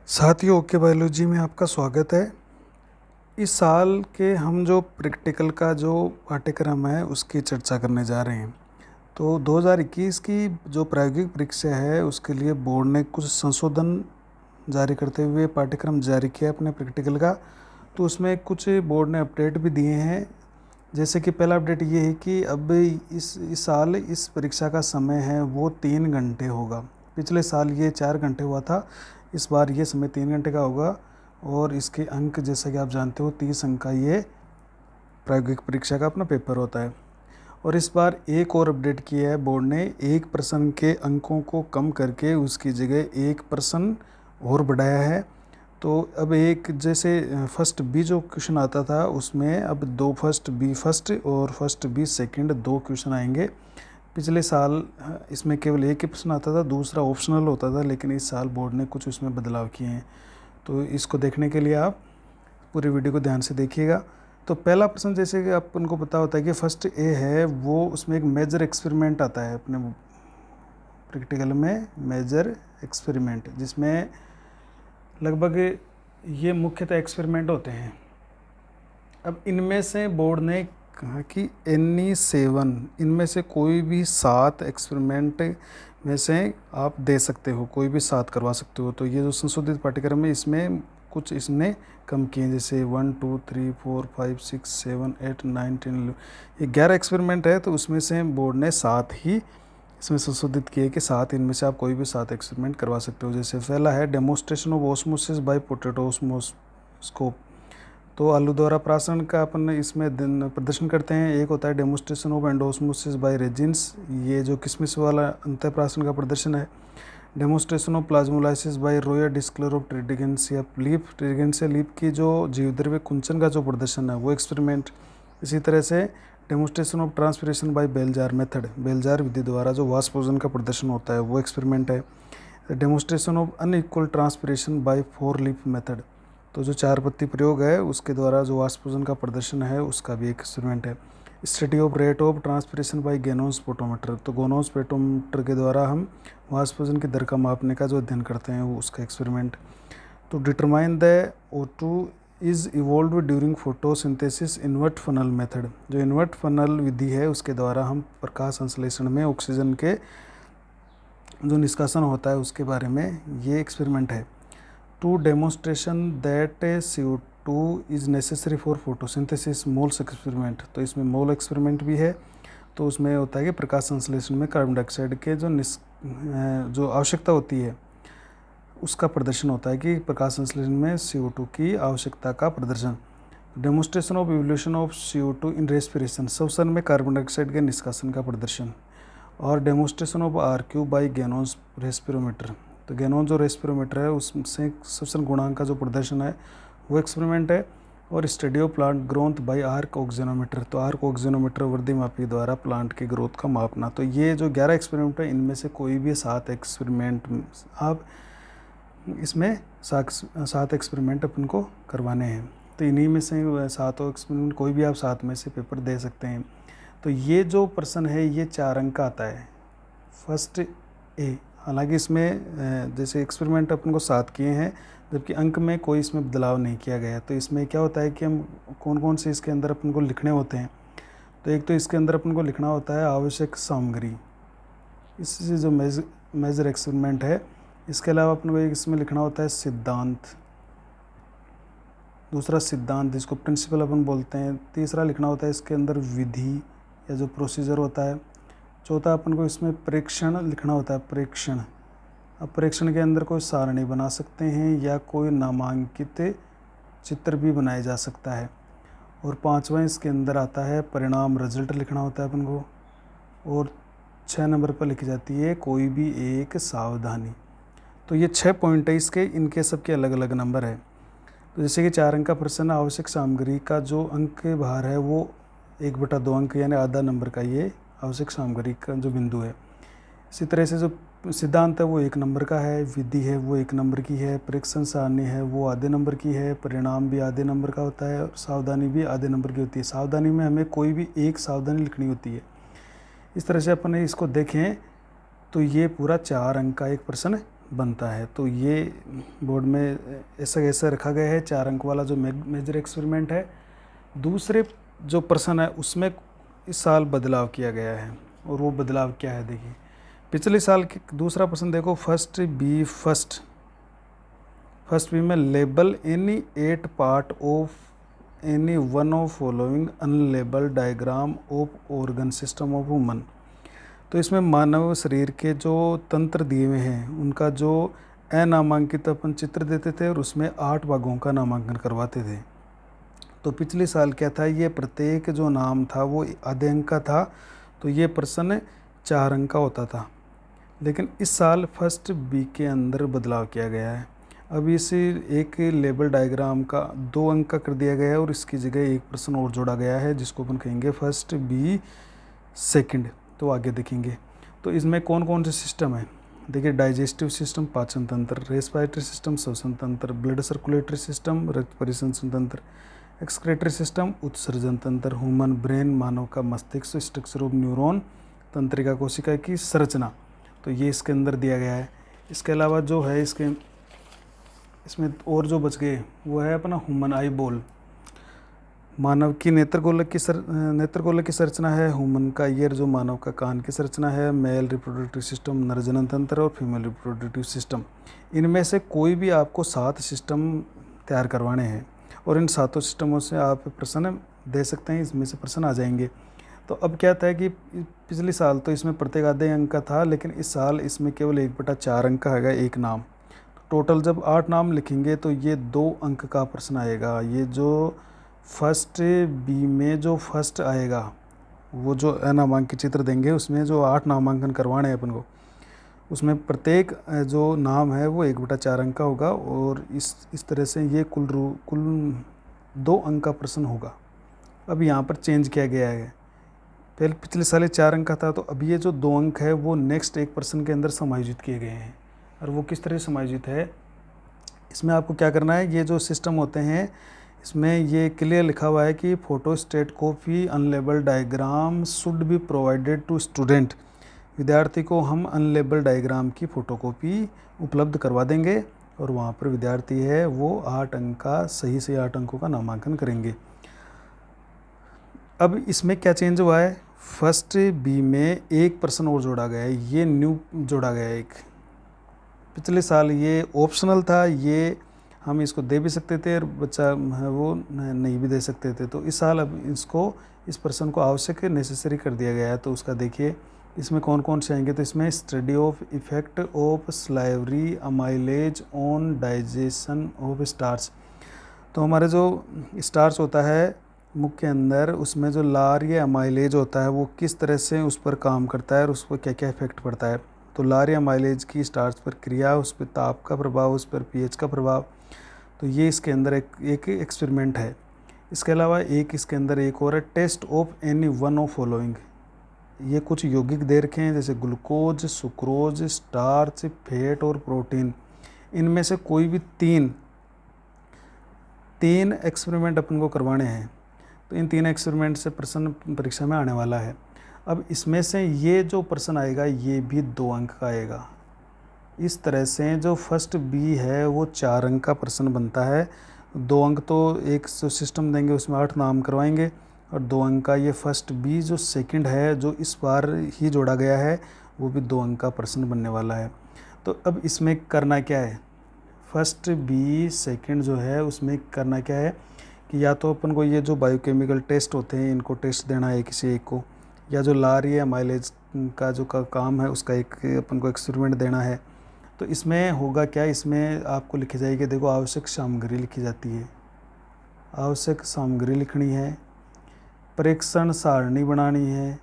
साथियों, okay biology में आपका स्वागत है। इस साल के हम जो प्रैक्टिकल का जो पाठ्यक्रम है उसकी चर्चा करने जा रहे हैं। तो 2021 की जो प्रायोगिक परीक्षा है उसके लिए बोर्ड ने कुछ संशोधन जारी करते हुए पाठ्यक्रम जारी किया अपने प्रैक्टिकल का। तो उसमें कुछ बोर्ड ने अपडेट भी दिए हैं। जैसे कि पहला अपडेट ये है कि अब इस साल इस परीक्षा का समय है वो 3 घंटे होगा। पिछले साल ये 4 घंटे हुआ था, इस बार ये समय 3 घंटे का होगा। और इसके अंक जैसा कि आप जानते हो 30 अंक का ये प्रायोगिक परीक्षा का अपना पेपर होता है। और इस बार एक और अपडेट किया है बोर्ड ने, एक प्रश्न के अंकों को कम करके उसकी जगह एक प्रश्न और बढ़ाया है। तो अब एक जैसे फर्स्ट बी जो क्वेश्चन आता था उसमें अब 2 फर्स्ट बी फर्स्ट और फर्स्ट बी सेकंड 2 क्वेश्चन आएंगे। पिछले साल इसमें केवल एक ही प्रश्न आता था, दूसरा ऑप्शनल होता था, लेकिन इस साल बोर्ड ने कुछ उसमें बदलाव किए हैं। तो इसको देखने के लिए आप पूरी वीडियो को ध्यान से देखिएगा। तो पहला प्रश्न जैसे कि आप उनको पता होता है कि फर्स्ट ए है वो उसमें एक मेजर एक्सपेरिमेंट आता है अपने प्रैक्टिकल में, मेजर एक्सपेरिमेंट, जिसमें लगभग ये मुख्यतः एक्सपेरिमेंट होते हैं। अब इनमें से बोर्ड ने कहा कि एनी 7 इनमें से कोई भी 7 एक्सपेरिमेंट में से आप दे सकते हो, कोई भी 7 करवा सकते हो। तो ये जो संशोधित पाठ्यक्रम है इसमें कुछ इसने कम किए, जैसे 1 2 3 4 5 6 7 8 9 10 11 ये 11 एक्सपेरिमेंट है। तो उसमें से बोर्ड ने 7 ही इसमें संशोधित किए कि 7 इनमें से आप कोई भी 7 एक्सपेरिमेंट करवा सकते हो। जैसे पहला है demonstration of osmosis by potato osmoscope. तो आलू द्वारा प्राशन का अपन इसमें प्रदर्शन करते हैं। एक होता है demonstration of endosmosis by raisins, ये जो किशमिश वाला अंतःप्राशन का प्रदर्शन है। डेमोस्ट्रेशन ऑफ प्लाज्मोलाइसिस बाय रोया डिस्क्लर ऑफ ट्रिडिगेंस या लीफ, ट्रिडिगेंस या लीफ की जो जीवद्रव्य कुंचन का जो प्रदर्शन है वो एक्सपेरिमेंट। इसी तरह से demonstration of transpiration by bell jar method, bell jar विधि द्वारा जो वाष्पोजन का प्रदर्शन होता है वो एक्सपेरिमेंट है। Demonstration of unequal transpiration by 4 leaf method, तो जो 4 पत्ती प्रयोग है उसके द्वारा जो वाष्पोजन का प्रदर्शन है उसका भी एक एक्सपेरिमेंट है। Study of rate of transpiration by Ganong spectrometer, तो गोनोन स्पेक्ट्रोमीटर के द्वारा हम वाष्पोजन की दर का मापने का जो अध्ययन करते हैं वो उसका एक्सपेरिमेंट। तो determine the O2 is evolve during photosynthesis invert funnel method, जो इन्वर्ट फनल विधि है उसके द्वारा हम प्रकाश संश्लेषण में ऑक्सीजन के जो निष्कासन होता है उसके बारे में ये एक्सपेरिमेंट है। To demonstration that CO2 is necessary for photosynthesis Moll's experiment, तो इसमें मोल एक्सपेरिमेंट भी है। तो उसमें होता है कि प्रकाश संश्लेषण में कार्बन डाइऑक्साइड के जो आवश्यकता होती है उसका प्रदर्शन होता है, कि प्रकाश संश्लेषण में CO2 की आवश्यकता का प्रदर्शन। Demonstration of evolution of CO2 in respiration, श्वसन में कार्बन डाइऑक्साइड के निष्कासन का प्रदर्शन। और demonstration of RQ by Gannon रेस्पिरोमीटर, तो गैनोन जो रेस्पिरोमीटर है उससे श्वसन गुणांक का जो प्रदर्शन है वो एक्सपेरिमेंट है। और study of plant growth by arc auxanometer, तो आर्क ऑक्सीजनोमीटर वृद्धि मापी द्वारा प्लांट की ग्रोथ का मापना। तो ये जो 11 एक्सपेरिमेंट है इनमें से कोई भी 7 एक्सपेरिमेंट आप इसमें 7 एक्सपेरिमेंट अपन को करवाने हैं। तो इन्हीं में से 7 एक्सपेरिमेंट कोई भी आप 7 में से पेपर दे सकते हैं। तो ये जो प्रश्न है ये 4 अंक का आता है, फर्स्ट ए। हालांकि इसमें जैसे एक्सपेरिमेंट अपन को 7 किए हैं जबकि अंक में कोई इसमें बदलाव नहीं किया गया। तो इसमें क्या होता है कि हम कौन कौन से इसके अंदर अपन को लिखने होते हैं। तो एक तो इसके अंदर अपन को लिखना होता है आवश्यक सामग्री, इससे जो मेजर एक्सपेरिमेंट है। इसके अलावा अपन को एक इसमें लिखना होता है सिद्धांत, दूसरा सिद्धांत जिसको प्रिंसिपल अपन बोलते हैं। तीसरा लिखना होता है इसके अंदर विधि या जो प्रोसीजर होता है। चौथा अपन को इसमें प्रेक्षण लिखना होता है, प्रेक्षण। अब प्रेक्षण के अंदर कोई सारणी बना सकते हैं या कोई नामांकित चित्र भी बनाया जा सकता है। और 5वां इसके अंदर आता है परिणाम, रिजल्ट लिखना होता है अपन को। और 6 नंबर पर लिखी जाती है कोई भी एक सावधानी। तो ये 6 पॉइंट है इसके, इनके सबके अलग अलग नंबर है। तो जैसे कि 4 अंक का प्रश्न, आवश्यक सामग्री का जो अंक भार है वो 1/2 अंक यानी आधा नंबर का ये आवश्यक सामग्री का जो बिंदु है। इसी तरह से जो सिद्धांत है वो 1 नंबर का है, विधि है वो 1 नंबर की है, परीक्षण सारणी है वो आधे नंबर की है, परिणाम भी आधे नंबर का होता है और सावधानी भी आधे नंबर की होती है। सावधानी में हमें कोई भी एक सावधानी लिखनी होती है। इस तरह से अपन इसको देखें तो ये पूरा 4 अंक का एक प्रश्न बनता है। तो ये बोर्ड में ऐसा कैसे रखा गया है, 4 अंक वाला जो मेजर एक्सपेरिमेंट है। दूसरे जो प्रश्न है उसमें इस साल बदलाव किया गया है, और वो बदलाव क्या है देखिए। पिछले साल के दूसरा प्रश्न देखो, फर्स्ट बी में label any 8 part of any one of following unlabel diagram of organ system of woman. तो इसमें मानव शरीर के जो तंत्र दिए हुए हैं उनका जो अनामांकित अपन चित्र देते थे, और उसमें 8 भागों का नामांकन करवाते थे। तो पिछले साल क्या था, ये प्रत्येक जो नाम था वो आधे अंक का था, तो ये प्रश्न 4 अंक का होता था। लेकिन इस साल फर्स्ट बी के अंदर बदलाव किया गया है। अब इस एक लेबल डायग्राम का 2 अंक का कर दिया गया है, और इसकी जगह एक प्रश्न और जोड़ा गया है जिसको अपन कहेंगे फर्स्ट बी सेकंड। तो आगे देखेंगे। तो इसमें कौन कौन से सिस्टम है देखिए, डाइजेस्टिव सिस्टम पाचन तंत्र, रेस्पिरेटरी सिस्टम श्वसन तंत्र, ब्लड सर्कुलेटरी सिस्टम रक्त परिसंचरण तंत्र, एक्सक्रेटरी सिस्टम उत्सर्जन तंत्र, ह्यूमन ब्रेन मानव का मस्तिष्क, स्ट्रक्चर ऑफ न्यूरॉन, तंत्रिका कोशिका की संरचना। तो ये इसके अंदर दिया गया है। इसके अलावा जो है इसमें और जो बच गए वो है अपना ह्यूमन आई बॉल, मानव की नेत्रगोलक की संरचना है, ह्यूमन का ईयर जो मानव का कान की संरचना है, मेल रिप्रोडक्टिव सिस्टम नर जनन तंत्र, और फीमेल रिप्रोडक्टिव सिस्टम। इनमें से कोई भी आपको 7 सिस्टम तैयार करवाने हैं, और इन 7 सिस्टमों से आप प्रश्न दे सकते हैं, इसमें से प्रश्न आ जाएंगे। तो अब क्या था कि पिछले साल तो इसमें प्रत्येक आधे अंक का था, लेकिन इस साल इसमें केवल 1/4 अंक का है एक नाम। टोटल जब 8 नाम लिखेंगे तो ये 2 अंक का प्रश्न आएगा। ये जो फर्स्ट बी में जो फर्स्ट आएगा, वो जो अनामांकित चित्र देंगे उसमें जो 8 नामांकन करवाने हैं अपन को, उसमें प्रत्येक जो नाम है वो 1/4 अंक का होगा, और इस तरह से ये कुल 2 अंक का प्रश्न होगा। अब यहाँ पर चेंज किया गया है, पहले पिछले साल 4 अंक का था, तो अब ये जो 2 अंक है वो नेक्स्ट एक प्रश्न के अंदर समायोजित किए गए हैं। और वो किस तरह समायोजित है, इसमें आपको क्या करना है, ये जो सिस्टम होते हैं इसमें ये क्लियर लिखा हुआ है कि photostat copy unlabel diagram should be provided to student. विद्यार्थी को हम अनलेबल डायग्राम की फ़ोटोकॉपी उपलब्ध करवा देंगे, और वहाँ पर विद्यार्थी है वो 8 अंक का सही से 8 अंकों का नामांकन करेंगे। अब इसमें क्या चेंज हुआ है, फर्स्ट बी में एक प्रश्न और जोड़ा गया है, ये न्यू जोड़ा गया है एक। पिछले साल ये ऑप्शनल था, ये हम इसको दे भी सकते थे और बच्चा है वो नहीं भी दे सकते थे। तो इस साल अब इस प्रश्न को आवश्यक नेसेसरी कर दिया गया है। तो उसका देखिए इसमें कौन कौन से आएंगे। तो इसमें study of effect of salivary amylase on digestion of starch. तो हमारे जो स्टार्च होता है मुख के अंदर, उसमें जो लार या अमाइलेज होता है वो किस तरह से उस पर काम करता है और उस पर क्या क्या इफेक्ट पड़ता है। तो लार या अमाइलेज की स्टार्च पर क्रिया, उस पर ताप का प्रभाव, उस पर पीएच का प्रभाव। तो ये इसके अंदर एक एक्सपेरिमेंट है। इसके अलावा इसके अंदर एक और है, test of any one of following. ये कुछ यौगिक दे रखे हैं जैसे ग्लूकोज, सुक्रोज, स्टार्च, फैट और प्रोटीन। इनमें से कोई भी तीन एक्सपेरिमेंट अपन को करवाने हैं। तो इन 3 एक्सपेरिमेंट से प्रश्न परीक्षा में आने वाला है। अब इसमें से ये जो प्रश्न आएगा ये भी 2 अंक का आएगा। इस तरह से जो फर्स्ट बी है वो 4 अंक का प्रश्न बनता है। 2 अंक तो एक जो सिस्टम देंगे उसमें 8 नाम करवाएंगे, और 2 अंक का ये फर्स्ट बी जो सेकंड है जो इस बार ही जोड़ा गया है वो भी 2 अंक का प्रश्न बनने वाला है। तो अब इसमें करना क्या है, फर्स्ट बी सेकंड जो है उसमें करना क्या है कि या तो अपन को ये जो बायोकेमिकल टेस्ट होते हैं इनको टेस्ट देना है किसी एक को, या जो लार या माइलेज का जो काम है उसका एक अपन को एक्सपेरिमेंट देना है। तो इसमें होगा क्या, इसमें आपको लिखी जाएगी, देखो आवश्यक सामग्री लिखी जाती है, आवश्यक सामग्री लिखनी है, परीक्षण सारणी बनानी है,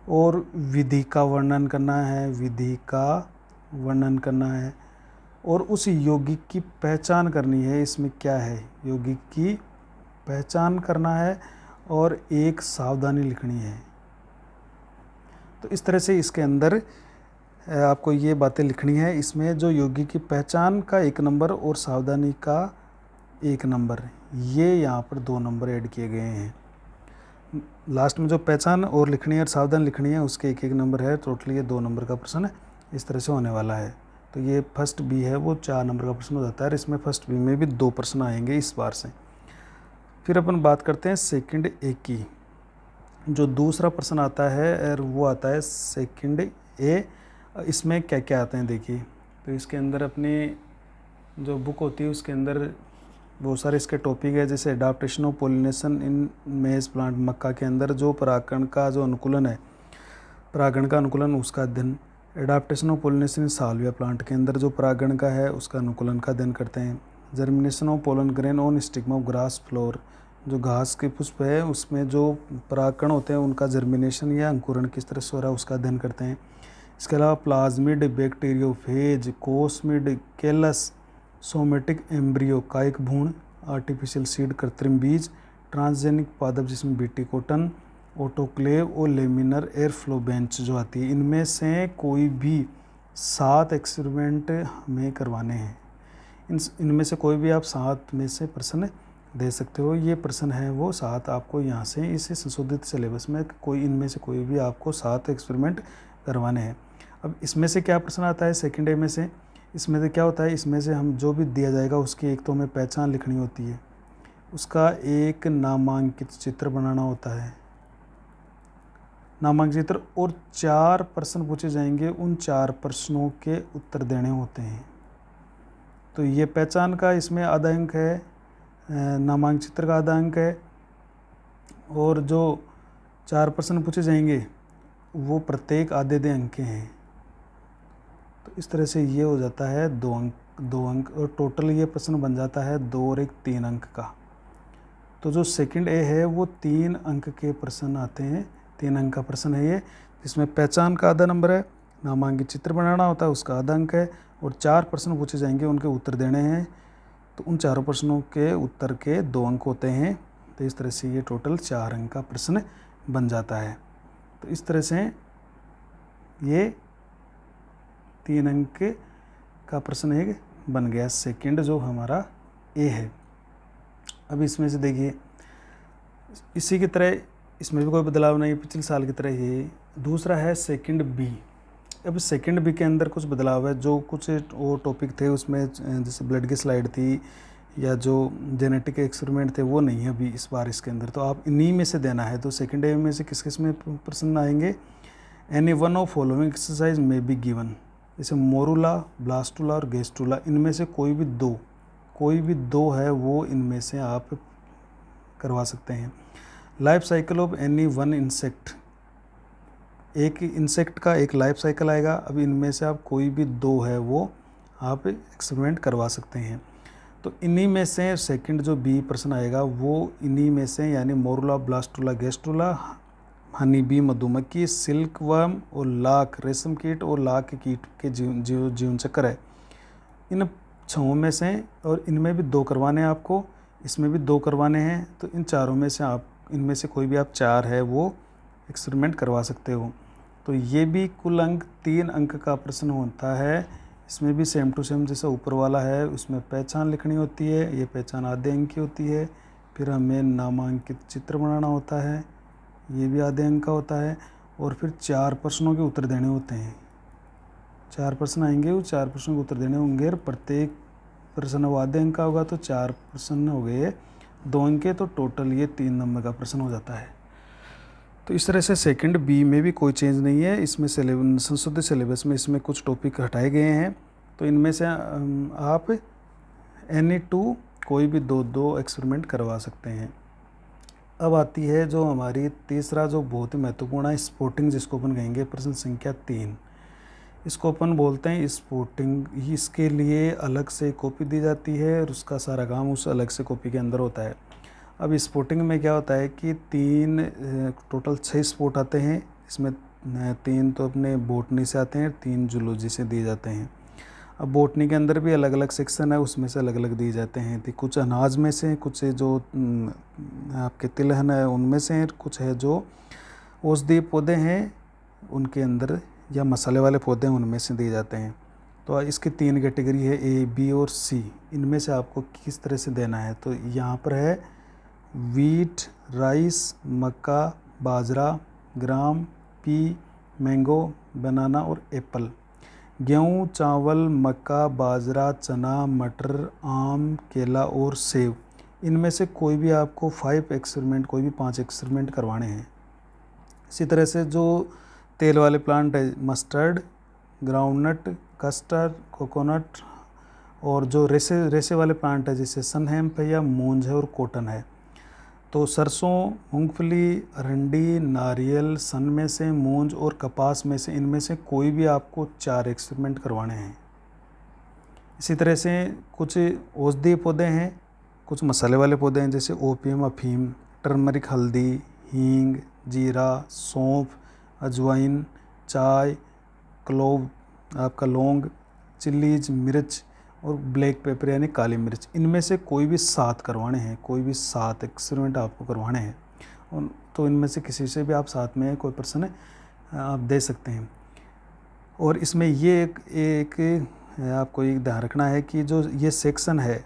और विधि का वर्णन करना है, और उस यौगिक की पहचान करनी है। इसमें क्या है, यौगिक की पहचान करना है और एक सावधानी लिखनी है। तो इस तरह से इसके अंदर आपको ये बातें लिखनी है। इसमें जो यौगिक की पहचान का 1 नंबर और सावधानी का 1 नंबर, ये यहाँ पर 2 नंबर ऐड किए गए हैं। लास्ट में जो पहचान और लिखनी है और सावधान लिखनी है उसके 1-1 नंबर है, टोटली ये 2 नंबर का प्रश्न इस तरह से होने वाला है। तो ये फर्स्ट बी है वो 4 नंबर का प्रश्न हो जाता है, और इसमें फर्स्ट बी में भी 2 प्रश्न आएंगे इस बार से। फिर अपन बात करते हैं सेकंड ए की। जो दूसरा प्रश्न आता है और वो आता है सेकंड ए। इसमें क्या क्या आते हैं देखिए। तो इसके अंदर अपनी जो बुक होती है उसके अंदर बहुत सारे इसके टॉपिक है, जैसे एडाप्टेशन ऑफ पोलिनेशन इन मेज प्लांट, मक्का के अंदर जो परागण का जो अनुकूलन है, परागण का अनुकूलन उसका अध्ययन। Adaptation of pollination in Salvia plant के अंदर जो परागण का है उसका अनुकूलन का अध्ययन करते हैं। Germination of pollen grain on stigma of grass floor, जो घास के पुष्प है उसमें जो परागकण होते हैं उनका जर्मिनेशन या अंकुरण किस तरह से हो रहा है उसका अध्ययन करते हैं। इसके अलावा प्लाज्मिड, बैक्टीरियोफेज, कोस्मिड, केलस, सोमेटिक एम्ब्रियो, कायिक भ्रूण, आर्टिफिशियल सीड, कृत्रिम बीज, ट्रांसजेनिक पादप जिसमें बीटी कॉटन, ऑटोक्लेव और लेमिनर एयर फ्लो बेंच जो आती है, इनमें से कोई भी 7 एक्सपेरिमेंट हमें करवाने हैं। इनमें से कोई भी आप 7 में से प्रश्न दे सकते हो। ये प्रश्न है वो 7 आपको यहाँ से इस संशोधित सिलेबस में कोई इनमें से कोई भी आपको 7 एक्सपेरिमेंट करवाने हैं। अब इसमें से क्या प्रश्न आता है सेकंड ए में से, इसमें से क्या होता है, इसमें से हम जो भी दिया जाएगा उसकी एक तो हमें पहचान लिखनी होती है, उसका एक नामांकित चित्र बनाना होता है, नामांकित चित्र, और 4 प्रश्न पूछे जाएंगे, उन 4 प्रश्नों के उत्तर देने होते हैं। तो ये पहचान का इसमें आधा अंक है, नामांकित चित्र का आधा अंक है, और जो 4 प्रश्न पूछे जाएंगे वो प्रत्येक आधे अंक के हैं। तो इस तरह से ये हो जाता है 2 अंक, और टोटल ये प्रश्न बन जाता है 2 और 1 3 अंक का। तो जो सेकंड ए है वो 3 अंक के प्रश्न आते हैं, 3 अंक का प्रश्न है ये, जिसमें पहचान का आधा नंबर है, नामांकित चित्र बनाना होता है उसका आधा अंक है, और 4 प्रश्न पूछे जाएंगे उनके उत्तर देने हैं। तो उन 4 प्रश्नों के उत्तर के 2 अंक होते हैं। तो इस तरह से ये टोटल 4 अंक का प्रश्न बन जाता है। तो इस तरह से ये 3 अंक का प्रश्न एक बन गया सेकंड जो हमारा ए है। अब इसमें से देखिए इसी की तरह इसमें भी कोई बदलाव नहीं, पिछले साल की तरह ये दूसरा है सेकंड बी। अब सेकंड बी के अंदर कुछ बदलाव है, जो कुछ वो टॉपिक थे उसमें जैसे ब्लड की स्लाइड थी या जो जेनेटिक एक्सपेरिमेंट थे वो नहीं है अभी इस बार इसके अंदर। तो आप इन्हीं में से देना है। तो सेकंड ए में से किस किस में प्रश्न आएंगे, any one of following exercise में बी गिवन, जैसे मोरूला, ब्लास्टुला और गेस्टुला, इनमें से कोई भी दो है वो इनमें से आप करवा सकते हैं। Life cycle of any one insect, एक इंसेक्ट का एक लाइफ साइकिल आएगा। अब इनमें से आप कोई भी 2 है वो आप एक्सपेरिमेंट करवा सकते हैं। तो इन्हीं में से सेकंड जो बी प्रश्न आएगा वो इन्हीं में से, यानी मोरूला, ब्लास्टुला, गेस्टुला, हनी बी मधुमक्खी, सिल्क वर्म और लाख रेशम कीट और लाख के कीट के जीवन चक्र है, इन 6 में से, और इनमें भी 2 करवाने हैं आपको, इसमें भी 2 करवाने हैं। तो इन चारों में से आप इनमें से कोई भी आप 4 है वो एक्सपेरिमेंट करवा सकते हो। तो ये भी कुल अंक 3 अंक का प्रश्न होता है। इसमें भी सेम टू सेम जैसा ऊपर वाला है, उसमें पहचान लिखनी होती है, ये पहचान आधे अंक की होती है। फिर हमें नामांकित चित्र बनाना होता है, ये भी आधे अंक का होता है, और फिर 4 प्रश्नों के उत्तर देने होते हैं। 4 प्रश्न आएंगे, वो 4 प्रश्नों के उत्तर देने होंगे, और प्रत्येक प्रश्न वो आधे अंक का होगा। तो 4 प्रश्न हो गए 2 अंक के, तो टोटल ये 3 नंबर का प्रश्न हो जाता है। तो इस तरह से सेकंड बी में भी कोई चेंज नहीं है। इसमें संशोधित सिलेबस में इसमें कुछ टॉपिक हटाए गए हैं। तो इनमें से आप एनी 2 कोई भी 2 एक्सपेरिमेंट करवा सकते हैं। अब आती है जो हमारी तीसरा जो बहुत ही महत्वपूर्ण है, स्पोर्टिंग, जिसको अपन कहेंगे प्रश्न संख्या 3। इसको अपन बोलते हैं स्पोर्टिंग। इसके लिए अलग से कॉपी दी जाती है और उसका सारा काम उस अलग से कॉपी के अंदर होता है। अब स्पोर्टिंग में क्या होता है कि टोटल 6 स्पोर्ट आते हैं। इसमें 3 तो अपने बोटनी से आते हैं, 3 जूलॉजी से दिए जाते हैं। अब बोटनी के अंदर भी अलग अलग सेक्शन है, उसमें से अलग अलग दिए जाते हैं। तो कुछ अनाज में से, कुछ जो आपके तिलहन है उनमें से, कुछ है जो औषधीय पौधे हैं उनके अंदर, या मसाले वाले पौधे हैं उनमें से दिए जाते हैं। तो इसकी 3 कैटेगरी है, ए, बी और सी। इनमें से आपको किस तरह से देना है, तो यहाँ पर है वीट, राइस, मक्का, बाजरा, ग्राम, पी, मैंगो, बनाना और एप्पल। गेहूँ, चावल, मक्का, बाजरा, चना, मटर, आम, केला और सेब, इनमें से कोई भी आपको 5 एक्सपेरिमेंट, कोई भी 5 एक्सपेरिमेंट करवाने हैं। इसी तरह से जो तेल वाले प्लांट है, मस्टर्ड, ग्राउंडनट, कस्टर्ड, कोकोनट, और जो रेसे वाले प्लांट है जैसे सनहेम्प है या मूंज है और कॉटन है। तो सरसों, मूंगफली, अरंडी, नारियल, सन में से, मूंज और कपास में से, इनमें से कोई भी आपको 4 एक्सपेरिमेंट करवाने हैं। इसी तरह से कुछ औषधीय पौधे हैं, कुछ मसाले वाले पौधे हैं जैसे ओपियम, अफीम, टर्मरिक, हल्दी, हींग, जीरा, सौंफ, अजवाइन, चाय, क्लोव, आपका लौंग, चिल्लीज, मिर्च और ब्लैक पेपर यानी काली मिर्च, इनमें से कोई भी 7 करवाने हैं। कोई भी 7 एक्सपेरिमेंट आपको करवाने हैं, तो इनमें से किसी से भी आप साथ में कोई पर्सन आप दे सकते हैं। और इसमें ये एक आपको एक ध्यान रखना है कि जो ये सेक्शन है,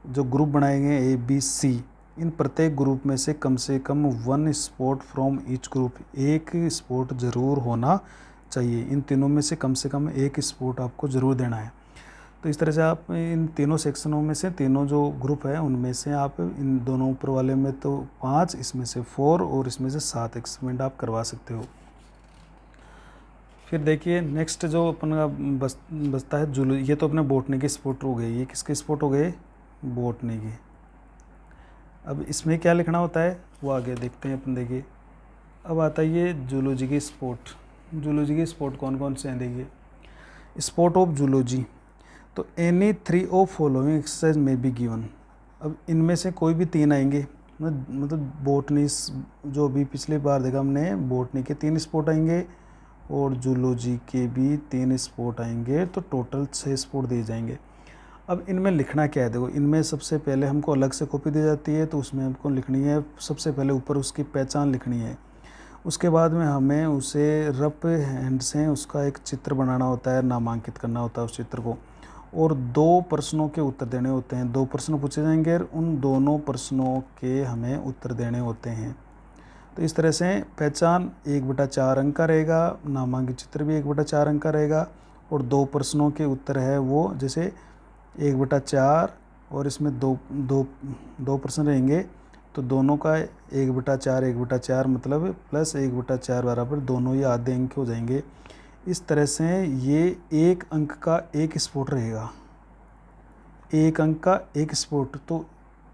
जो ग्रुप बनाए गए ए बी सी, इन प्रत्येक ग्रुप में से कम 1 स्पोर्ट फ्रॉम ईच ग्रुप, एक स्पोर्ट ज़रूर होना चाहिए। इन तीनों में से कम एक स्पोर्ट आपको ज़रूर देना है। तो इस तरह से आप इन तीनों सेक्शनों में से, तीनों जो ग्रुप है उनमें से आप इन दोनों ऊपर वाले में तो 5, इसमें से 4 और इसमें से 7 एक्सपेरिमेंट आप करवा सकते हो। फिर देखिए नेक्स्ट जो अपन का बचता है जूलॉजी। ये तो अपने बॉटनी की स्पोर्ट हो गई, ये किसके स्पोर्ट हो गए? बॉटनी की। अब इसमें क्या लिखना होता है वो आगे देखते हैं अपन। देखिए अब आता है ये जूलॉजी की स्पोर्ट। जूलॉजी की स्पोर्ट कौन कौन से हैं? देखिए स्पोर्ट ऑफ जूलॉजी, तो एनी 3 ऑफ फॉलोइंग एक्सरसाइज में बी गिवन। अब इनमें से कोई भी 3 आएंगे, मतलब बॉटनी जो भी पिछली बार देखा हमने, बॉटनी के 3 स्पोर्ट आएंगे और जूलॉजी के भी 3 स्पोर्ट आएंगे, तो टोटल 6 स्पोर्ट दिए जाएंगे। अब इनमें लिखना क्या है? देखो इनमें सबसे पहले हमको अलग से कॉपी दी जाती है, तो उसमें हमको लिखनी है सबसे पहले ऊपर उसकी पहचान लिखनी है। उसके बाद में हमें उसे रफ हैंड से उसका एक चित्र बनाना होता है, नामांकित करना होता है उस चित्र को, और 2 प्रश्नों के उत्तर देने होते हैं। 2 प्रश्न पूछे जाएंगे और उन दोनों प्रश्नों के हमें उत्तर देने होते हैं। तो इस तरह से पहचान 1/4 अंक का रहेगा, नामांकित चित्र भी 1/4 अंक का रहेगा, और 2 प्रश्नों के उत्तर है वो जैसे 1/4, और इसमें दो प्रश्न रहेंगे, तो दोनों का 1/4 मतलब प्लस 1/4 बराबर, दोनों ये आधे अंक हो जाएंगे। इस तरह से ये 1 अंक का 1 स्पोर्ट रहेगा, 1 अंक का 1 स्पोर्ट। तो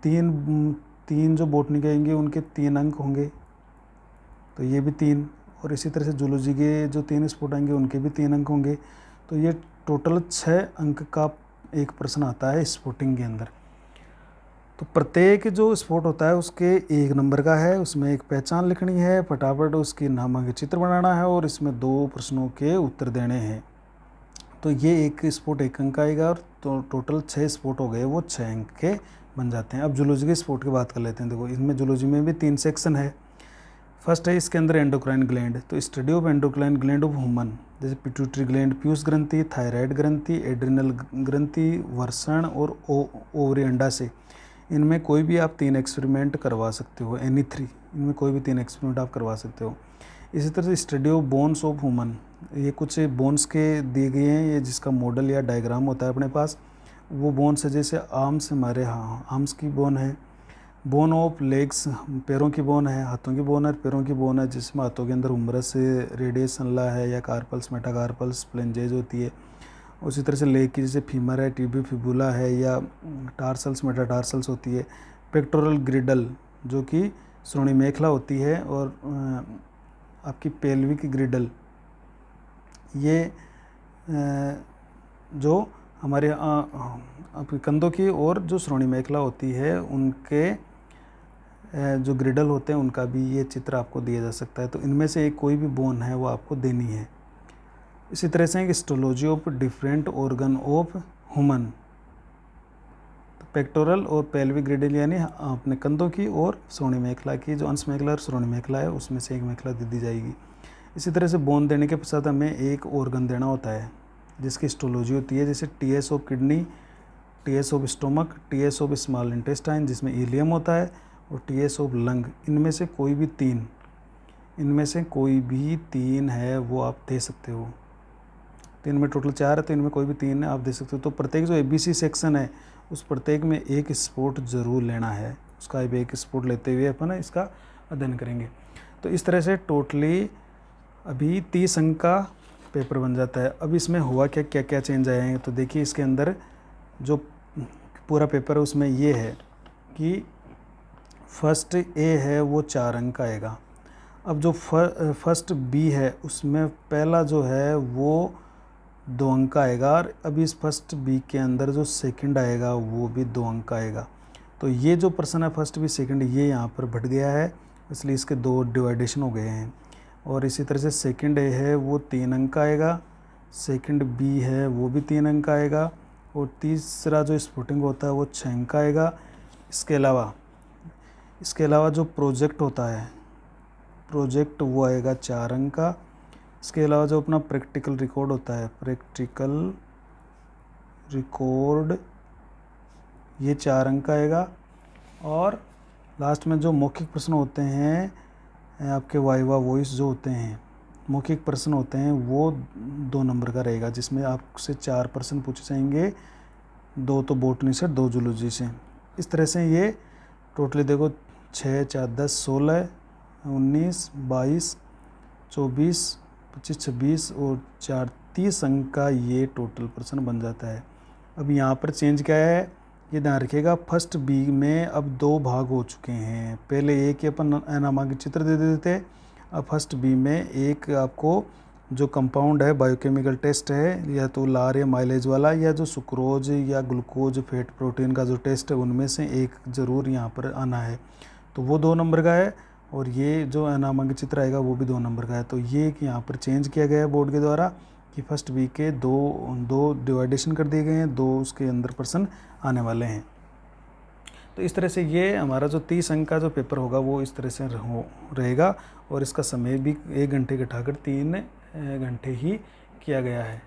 तीन जो बॉटनी के आएंगे उनके 3 अंक होंगे, तो ये भी 3, और इसी तरह से जूलॉजी के जो 3 स्पोर्ट आएंगे उनके भी 3 अंक होंगे। तो ये टोटल 6 अंक का एक प्रश्न आता है स्पोर्टिंग के अंदर। तो प्रत्येक जो स्पोर्ट होता है उसके 1 नंबर का है, उसमें एक पहचान लिखनी है, फटाफट उसकी नामांकित चित्र बनाना है, और इसमें 2 प्रश्नों के उत्तर देने हैं। तो ये एक स्पोर्ट 1 अंक का आएगा, और तो टोटल 6 स्पोर्ट हो गए, वो 6 अंक के बन जाते हैं। अब जूलॉजी के स्पोर्ट की बात कर लेते हैं। देखो इसमें जूलॉजी में भी 3 सेक्शन है। फर्स्ट है इसके अंदर एंडोक्राइन ग्लैंड, तो study of endocrine gland of human, जैसे पिट्यूटरी ग्लैंड, पीयूष ग्रंथि, थायराइड ग्रंथि, एड्रिनल ग्रंथि, वृषण और ओवरी अंडाशय। इनमें कोई भी आप 3 एक्सपेरिमेंट करवा सकते हो, एनी 3, इनमें कोई भी 3 एक्सपेरिमेंट आप करवा सकते हो। इसी तरह से study of bones of human, ये कुछ बोन्स के दिए गए हैं, ये जिसका मॉडल या डायग्राम होता है अपने पास, वो बोन्स है जैसे आर्म्स, हमारे आर्म्स की बोन है, बोन ऑफ लेग्स, पैरों की बोन है, हाथों की बोन है, पैरों की बोन है, जिसमें हाथों के अंदर उम्बरस, रेडियस अनला है, या कार्पल्स, मेटाकार्पल्स, प्लेंजेज होती है। उसी तरह से लेग की जैसे फीमर है, टिबियो फिबुला है, या टार्सल्स, मेटाटार्सल्स होती है। पेक्टोरल ग्रिडल जो कि श्रोणि मेखला होती है, और आपकी पेल्विक ग्रिडल, ये जो हमारे आपके कंधों की और जो श्रोणि मेखला होती है उनके जो ग्रिडल होते हैं उनका भी ये चित्र आपको दिया जा सकता है। तो इनमें से एक कोई भी बोन है वो आपको देनी है। इसी तरह से histology of different organ of human, तो पेक्टोरल और पेल्विक ग्रिडल यानी अपने कंधों की और श्रोणि मेखला की, जो अंश मेखला और श्रोणि मेखला है उसमें से एक मेखला दी जाएगी। इसी तरह से बोन देने के पश्चात हमें एक ऑर्गन देना होता है जिसकी हिस्टोलॉजी होती है, जैसे TS of kidney, TS of stomach, TS of small intestine जिसमें इलियम होता है, और टीएस ऑफ लंग। इनमें से कोई भी 3 है वो आप दे सकते हो। तीन में टोटल 4 है तो इनमें कोई भी 3 है, आप देख सकते हो। तो प्रत्येक जो ABC सेक्शन है उस प्रत्येक में एक स्पोर्ट ज़रूर लेना है, उसका एक स्पोर्ट लेते हुए अपन इसका अध्ययन करेंगे। तो इस तरह से टोटली अभी 30 अंक का पेपर बन जाता है। अब इसमें हुआ क्या क्या क्या चेंज आए हैं, तो देखिए इसके अंदर जो पूरा पेपर है उसमें ये है कि फर्स्ट ए है वो 4 अंक का आएगा। अब जो फर्स्ट बी है उसमें पहला जो है वो 2 अंक का आएगा, और अभी इस फर्स्ट बी के अंदर जो सेकंड आएगा वो भी 2 अंक का आएगा। तो ये जो प्रश्न है फर्स्ट बी सेकंड ये यहाँ पर बढ़ गया है, इसलिए इसके 2 डिवाइडेशन हो गए हैं। और इसी तरह से सेकंड ए है वो 3 अंक का आएगा, सेकंड बी है वो भी 3 अंक का आएगा, और तीसरा जो स्पुटिंग होता है वो 6 अंक का आएगा। इसके अलावा जो प्रोजेक्ट होता है, प्रोजेक्ट वो आएगा 4 अंक का। इसके अलावा जो अपना प्रैक्टिकल रिकॉर्ड होता है, प्रैक्टिकल रिकॉर्ड ये 4 अंक का आएगा। और लास्ट में जो मौखिक प्रश्न होते हैं आपके वाइवा वॉइस जो होते हैं, मौखिक प्रश्न होते हैं वो 2 नंबर का रहेगा, जिसमें आपसे 4 प्रश्न पूछे जाएंगे, 2 तो बॉटनी से 2 जूलॉजी से। इस तरह से ये टोटली देखो 6 4 10 16 19 22 24 25 26 और 4 30 अंक का ये टोटल प्रश्न बन जाता है। अब यहाँ पर चेंज क्या है ये ध्यान रखिएगा, फर्स्ट बी में अब 2 भाग हो चुके हैं। पहले एक ही अपन नामांकित चित्र दे देते थे, अब फर्स्ट बी में एक आपको जो कंपाउंड है बायोकेमिकल टेस्ट है, या तो लार या माइलेज वाला, या जो सुक्रोज या ग्लूकोज फैट प्रोटीन का जो टेस्ट है उनमें से एक ज़रूर यहाँ पर आना है। तो वो 2 नंबर का है, और ये जो नामांकित चित्र आएगा वो भी 2 नंबर का है। तो ये यहाँ पर चेंज किया गया है बोर्ड के द्वारा कि फर्स्ट बी के 2 डिवाइडेशन कर दिए गए हैं, 2 उसके अंदर प्रश्न आने वाले हैं। तो इस तरह से ये हमारा जो 30 अंक का जो पेपर होगा वो इस तरह से रहेगा, और इसका समय भी 1 घंटे घटाकर 3 घंटे ही किया गया है।